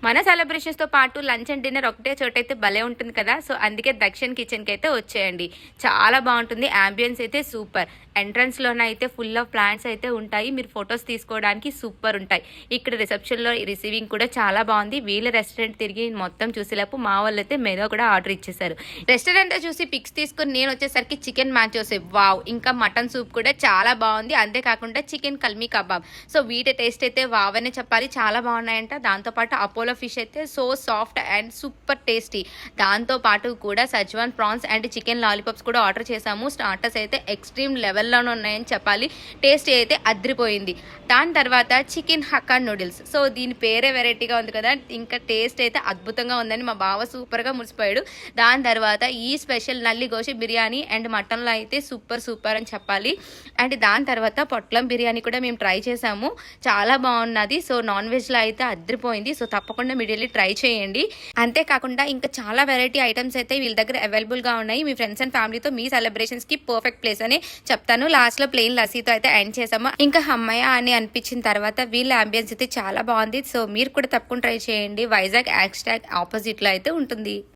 మన సెలబ్రేషన్స్తో పాటు lunch and dinner ఒకటే చోట అయితే భలే ఉంటుంది కదా. సో అందుకే దక్షిణ్ కిచెన్కి అయితే వచ్చేయండి. చాలా బాగుంటుంది. యాంబియన్స్ అయితే సూపర్. ఎంట్రన్స్లోనే అయితే ఫుల్ ఆఫ్ ప్లాంట్స్ అయితే ఉంటాయి. మీరు ఫొటోస్ తీసుకోవడానికి సూపర్ ఉంటాయి. ఇక్కడ రిసెప్షన్లో రిసీవింగ్ కూడా చాలా బాగుంది. వీళ్ళ రెస్టారెంట్ తిరిగి మొత్తం చూసేలోపు మా వాళ్ళు అయితే మెనూ కూడా ఆర్డర్ ఇచ్చేసారు. రెస్టారెంట్ చూసి పిక్స్ తీసుకుని నేను వచ్చేసరికి చికెన్ మ్యాంచోస్ వావ్, ఇంకా మటన్ సూప్ కూడా చాలా బాగుంది. అంతేకాకుండా చికెన్ కల్మీ కబాబ్. సో వీటి టేస్ట్ అయితే వావ్ అనే చెప్పాలి. చాలా బాగున్నాయంట. దాంతోపాటు అపోలో ఫిష్ అయితే so soft and super tasty. దాంతోపాటు కూడా Sajwan prawns and chicken lollipops కూడా ఆర్డర్ చేసాము. స్టార్టర్స్ అయితే ఎక్స్ట్రీమ్ లెవెల్లోనే ఉన్నాయని చెప్పాలి. టేస్ట్ అయితే అద్రిపోయింది. దాని తర్వాత చికెన్ హక్కా నూడిల్స్. సో దీని పేరే వెరైటీగా ఉంది కదా, ఇంకా టేస్ట్ అయితే అద్భుతంగా ఉందని మా బావ సూపర్గా మురిసిపోయాడు. దాని తర్వాత ఈ స్పెషల్ నల్లి గోషి బిర్యానీ అండ్ మటన్లో అయితే సూపర్ అని చెప్పాలి. అండ్ దాని తర్వాత పొట్లం బిర్యానీ కూడా మేము ట్రై చేసాము. చాలా బాగున్నది. సో నాన్ వెజ్లో అయితే అద్రిపోయింది. సో తప్పకుండా మీరు వెళ్ళి ట్రై చేయండి. అంతేకాకుండా ఇంకా చాలా వెరైటీ ఐటమ్స్ అయితే వీళ్ళ దగ్గర అవైలబుల్గా ఉన్నాయి. మీ ఫ్రెండ్స్ అండ్ ఫ్యామిలీతో మీ సెలబ్రేషన్స్కి పర్ఫెక్ట్ ప్లేస్ అని చెప్తాను. లాస్ట్లో ప్లెయిన్ లస్సీతో అయితే ఎండ్ చేసాము. ఇంకా అమ్మయ్య అని అనిపించిన తర్వాత వీళ్ళ అంబియన్స్ అయితే చాలా బాగుంది. సో మీరు కూడా తప్పకుండా ట్రై చేయండి. వైజాగ్ యాక్స్టాగ్ ఆపోజిట్లో అయితే ఉంటుంది.